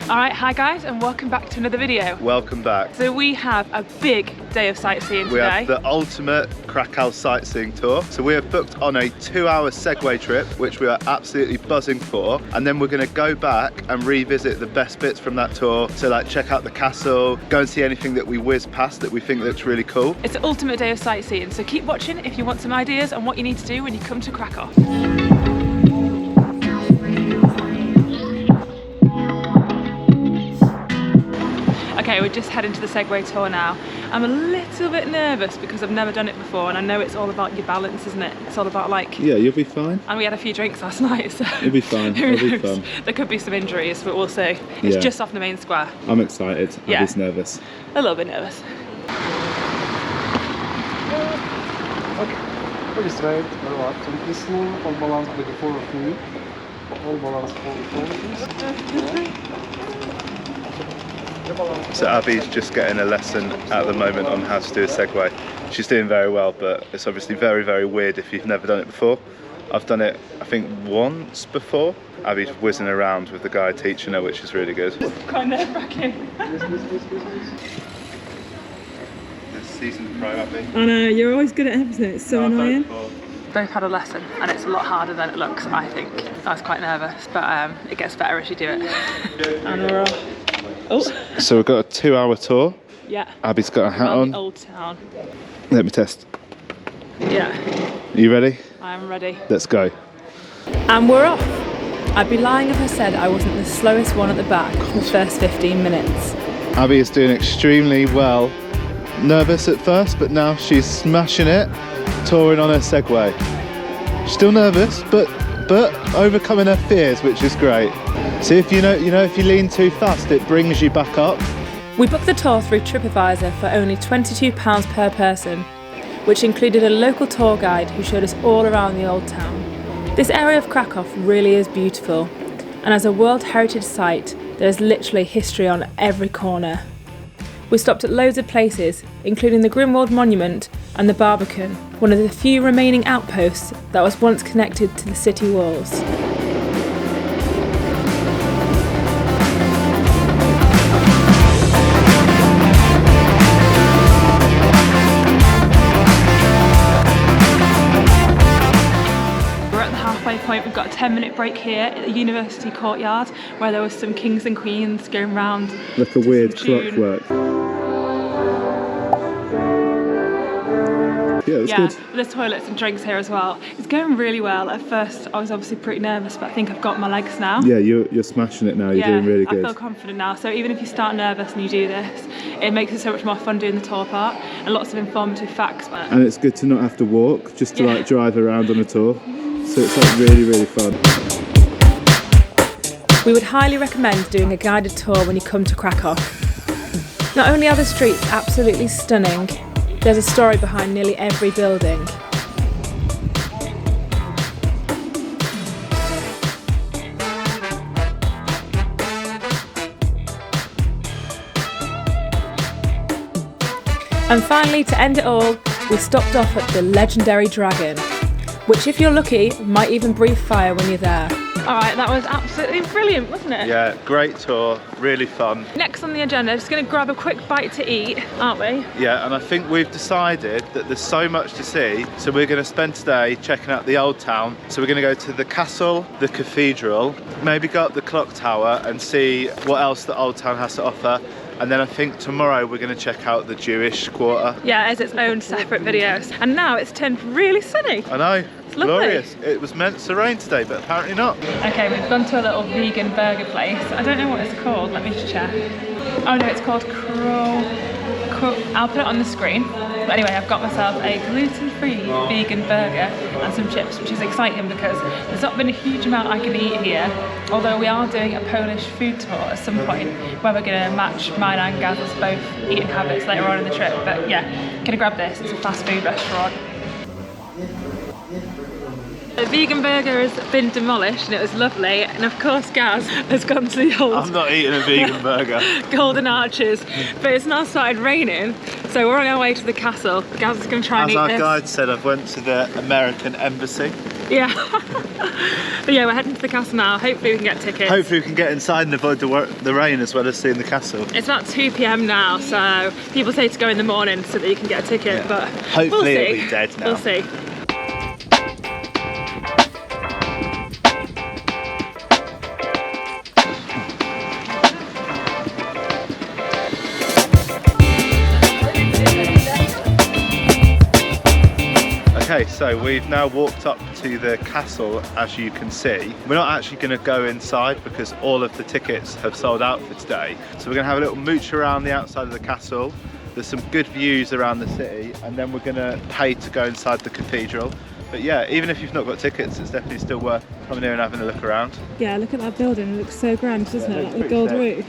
Alright, hi guys, and welcome back to another video. Welcome back. So we have a big day of sightseeing today. We have the ultimate Krakow sightseeing tour. So we have booked on a 2-hour Segway trip, which we are absolutely buzzing for. And then we're gonna go back and revisit the best bits from that tour. So like check out the castle, go and see anything that we whiz past that we think looks really cool. It's the ultimate day of sightseeing, so keep watching if you want some ideas on what you need to do when you come to Krakow. Okay, we're just heading to the Segway tour now. I'm a little bit nervous because I've never done it before, and I know it's all about your balance, isn't it? It's all about like... Yeah, you'll be fine. And we had a few drinks last night, so... You'll be fine, it'll be fun. There could be some injuries, but we'll see. It's just off the main square. I'm excited, I'm just nervous. A little bit nervous. Okay, pretty straight, relax. And this one, all balance with the 4 of me. All balance 4. So Abby's just getting a lesson at the moment on how to do a Segway. She's doing very well, but it's obviously very, very weird if you've never done it before. I've done it, I think, once before. Abby's whizzing around with the guy teaching her, which is really good. Quite nerve-wracking. This seasoned pro, Abby. I know, you're always good at everything, it's so annoying. Both had a lesson, and it's a lot harder than it looks, I think. I was quite nervous, but it gets better as you do it. And we're off. Oh. So we've got a 2-hour tour. Yeah. Abby's got a hat on. Old Town. Let me test. Yeah. Are you ready? I'm ready. Let's go. And we're off. I'd be lying if I said I wasn't the slowest one at the back for the first 15 minutes. Abby is doing extremely well. Nervous at first, but now she's smashing it, touring on her Segway. Still nervous, but overcoming her fears, which is great. See, if you know if you lean too fast, it brings you back up. We booked the tour through TripAdvisor for only £22 per person, which included a local tour guide who showed us all around the Old Town. This area of Krakow really is beautiful, and as a World Heritage Site, there's literally history on every corner. We stopped at loads of places, including the Grimwald Monument and the Barbican, one of the few remaining outposts that was once connected to the city walls. Point. We've got a 10-minute break here at the University Courtyard where there was some kings and queens going round. Like a weird clockwork. Yeah, it was good. There's toilets and drinks here as well. It's going really well. At first I was obviously pretty nervous, but I think I've got my legs now. Yeah, you're smashing it now, you're doing really good. I feel confident now, so even if you start nervous and you do this, it makes it so much more fun doing the tour part and lots of informative facts. And it's good to not have to walk, just to like drive around on a tour. So it's like really, really fun. We would highly recommend doing a guided tour when you come to Krakow. Not only are the streets absolutely stunning, there's a story behind nearly every building. And finally, to end it all, we stopped off at the legendary Dragon, which if you're lucky, might even breathe fire when you're there. Alright, that was absolutely brilliant, wasn't it? Yeah, great tour, really fun. Next on the agenda, just going to grab a quick bite to eat, aren't we? Yeah, and I think we've decided that there's so much to see, so we're going to spend today checking out the Old Town. So we're going to go to the castle, the cathedral, maybe go up the clock tower and see what else the Old Town has to offer. And then I think tomorrow we're going to check out the Jewish quarter. Yeah, as its own separate videos. And now it's turned really sunny. I know, it's glorious. Lovely. It was meant to rain today, but apparently not. Okay, we've gone to a little vegan burger place. I don't know what it's called, let me just check. Oh no, it's called I'll put it on the screen. But anyway, I've got myself a gluten-free vegan burger and some chips, which is exciting because there's not been a huge amount I can eat here. Although we are doing a Polish food tour at some point where we're going to match mine and Gaz's both eating habits later on in the trip. But yeah, gonna grab this. It's a fast food restaurant. The vegan burger has been demolished and it was lovely, and of course Gaz has gone to the old I'm not eating a vegan burger. Golden Arches, but it's now started raining, so we're on our way to the castle. Gaz is going to try and eat this. As our guide said, I've went to the American embassy. Yeah. But yeah, we're heading to the castle now. Hopefully we can get tickets. Hopefully we can get inside and avoid the rain as well as seeing the castle. It's about 2 p.m. now, so people say to go in the morning so that you can get a ticket, but hopefully we'll see. It'll be dead now. We'll see. Okay, so we've now walked up to the castle, as you can see. We're not actually going to go inside because all of the tickets have sold out for today. So we're going to have a little mooch around the outside of the castle. There's some good views around the city, and then we're going to pay to go inside the cathedral. But yeah, even if you've not got tickets, it's definitely still worth coming here and having a look around. Yeah, look at that building. It looks so grand, doesn't it? Like the gold roof.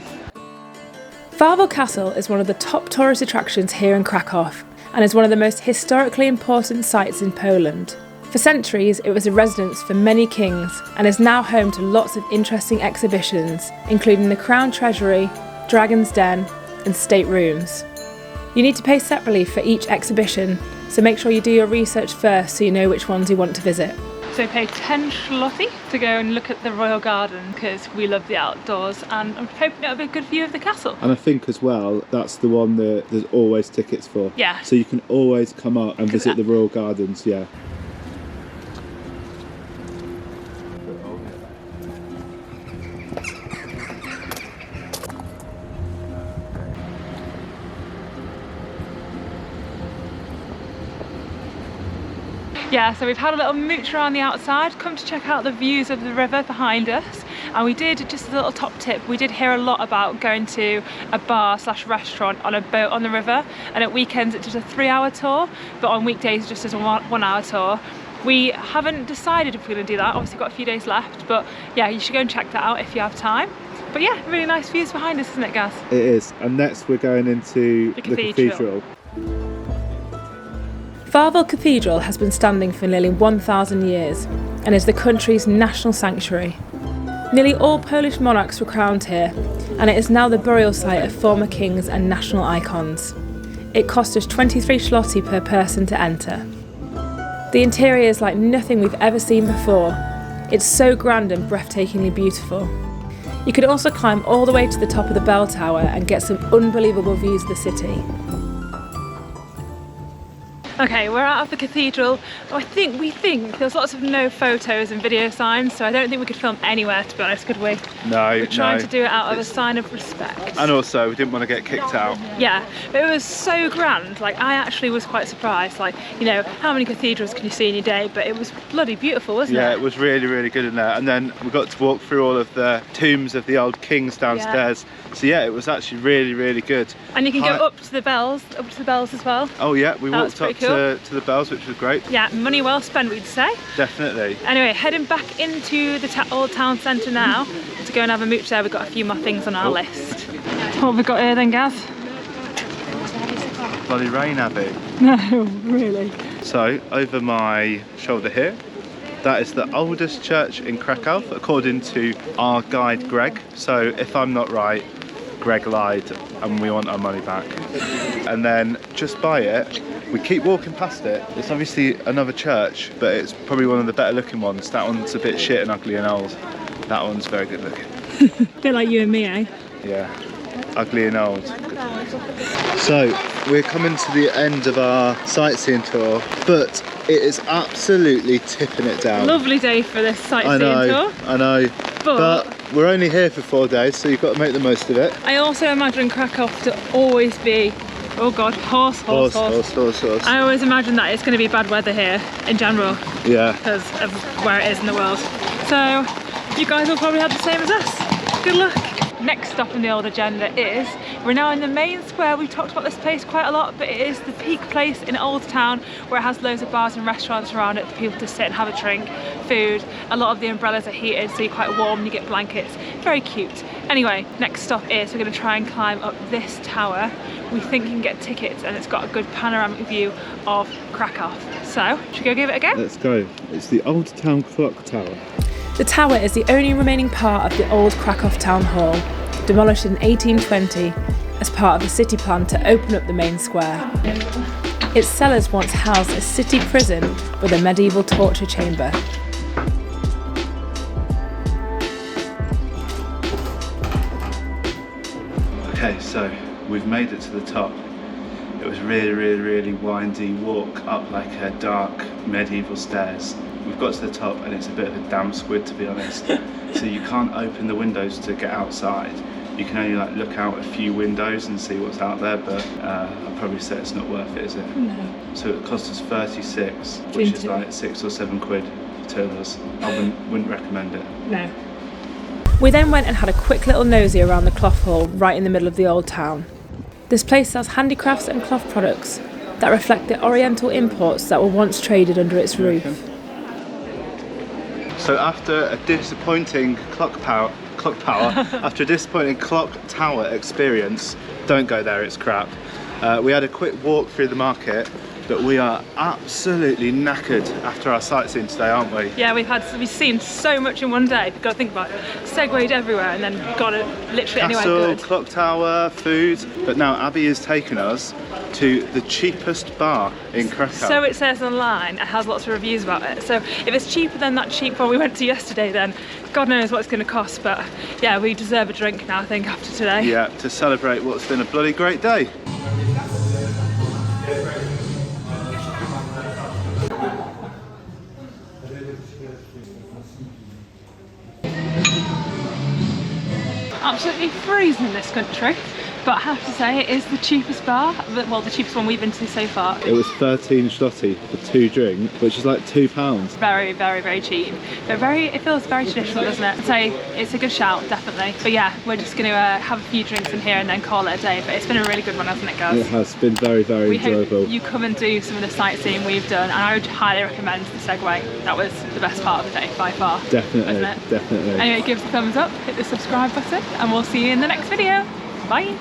Wawel Castle is one of the top tourist attractions here in Krakow, and is one of the most historically important sites in Poland. For centuries, it was a residence for many kings and is now home to lots of interesting exhibitions, including the Crown Treasury, Dragon's Den, and State Rooms. You need to pay separately for each exhibition, so make sure you do your research first so you know which ones you want to visit. So we paid 10 zloty to go and look at the royal garden because we love the outdoors, and I'm hoping it'll be a good view of the castle. And I think as well, that's the one that there's always tickets for. Yeah. So you can always come up and visit the royal gardens, yeah. Yeah, so we've had a little mooch around the outside, come to check out the views of the river behind us, and we did, just a little top tip, we did hear a lot about going to a bar/restaurant on a boat on the river, and at weekends it's just a 3-hour tour, but on weekdays just as a 1-hour tour. We haven't decided if we're going to do that, obviously we've got a few days left, but yeah, you should go and check that out if you have time. But yeah, really nice views behind us, isn't it, Gaz? It is, and next we're going into The the cathedral. Wawel Cathedral has been standing for nearly 1,000 years and is the country's national sanctuary. Nearly all Polish monarchs were crowned here, and it is now the burial site of former kings and national icons. It cost us 23 zloty per person to enter. The interior is like nothing we've ever seen before. It's so grand and breathtakingly beautiful. You can also climb all the way to the top of the bell tower and get some unbelievable views of the city. Okay, we're out of the cathedral. We think there's lots of no photos and video signs, so I don't think we could film anywhere, to be honest, could we? No, We're trying to do it out of a sign of respect. And also, we didn't want to get kicked out. Yeah, but it was so grand. Like, I actually was quite surprised. Like, you know, how many cathedrals can you see in your day? But it was bloody beautiful, wasn't it? Yeah, it was really, really good in there. And then we got to walk through all of the tombs of the old kings downstairs. Yeah. So yeah, it was actually really, really good. And you can go up to the bells as well. Oh yeah, we walked up cool. to the bells, which was great. Yeah, money well spent, we'd say. Definitely. Anyway, heading back into the old town centre now to go and have a mooch there. We've got a few more things on our list. What have we got here then, Gaz? Bloody rain, Abby. No, really. So, over my shoulder here, that is the oldest church in Krakow, according to our guide Greg. So, if I'm not right, Greg lied and we want our money back. And then just by it, we keep walking past it. It's obviously another church, but it's probably one of the better looking ones. That one's a bit shit and ugly and old. That one's very good looking. Bit like you and me, eh? Yeah, ugly and old. So, we're coming to the end of our sightseeing tour, but it is absolutely tipping it down. Lovely day for this sightseeing tour. I know. But we're only here for 4 days, so you've got to make the most of it. I also imagine Krakow to always be, oh god, horse. I always imagine that it's going to be bad weather here in general. Yeah. Because of where it is in the world. So you guys will probably have the same as us. Good luck. Next stop on the old agenda is, we're now in the main square. We've talked about this place quite a lot, but it is the peak place in Old Town where it has loads of bars and restaurants around it for people to sit and have a drink, food. A lot of the umbrellas are heated, so you're quite warm and you get blankets. Very cute. Anyway, next stop is, we're going to try and climb up this tower. We think you can get tickets and it's got a good panoramic view of Krakow. So, should we go give it a go? Let's go. It's the Old Town Clock Tower. The tower is the only remaining part of the old Krakow Town Hall, demolished in 1820 as part of the city plan to open up the main square. Its cellars once housed a city prison with a medieval torture chamber. Okay, so we've made it to the top. It was really windy walk up like a dark medieval stairs. We've got to the top and it's a bit of a damn squid, to be honest. So you can't open the windows to get outside. You can only like look out a few windows and see what's out there, but I'd probably say it's not worth it, is it? No. So it cost us 36, which is like 6 or 7 quid for 2 of us. I wouldn't recommend it. No. We then went and had a quick little nosy around the cloth hall right in the middle of the old town. This place sells handicrafts and cloth products that reflect the oriental imports that were once traded under its roof. So after a disappointing clock tower experience, don't go there, it's crap. We had a quick walk through the market, but we are absolutely knackered after our sightseeing today, aren't we? Yeah, we've seen so much in one day. We've got to think about it. Segwayed everywhere and then got it literally anywhere good. Clock tower, food. But now Abby has taken us to the cheapest bar in Krakow. So it says online, it has lots of reviews about it. So if it's cheaper than that cheap one we went to yesterday, then God knows what it's going to cost. But yeah, we deserve a drink now, I think, after today. Yeah, to celebrate what's been a bloody great day. Absolutely freezing in this country, but I have to say it is the cheapest bar, well, the cheapest one we've been to so far. It was 13 zloty for 2 drinks, which is like £2. Very cheap, but it feels very traditional, doesn't it? So it's a good shout, definitely. But yeah, we're just going to have a few drinks in here and then call it a day. But it's been a really good one, hasn't it, guys? It has been very enjoyable. Hope you come and do some of the sightseeing we've done, and I would highly recommend the Segway. That was the best part of the day by far. Definitely, wasn't it? definitely. Anyway, give us a thumbs up, hit the subscribe button, and we'll see you in the next video. Bye.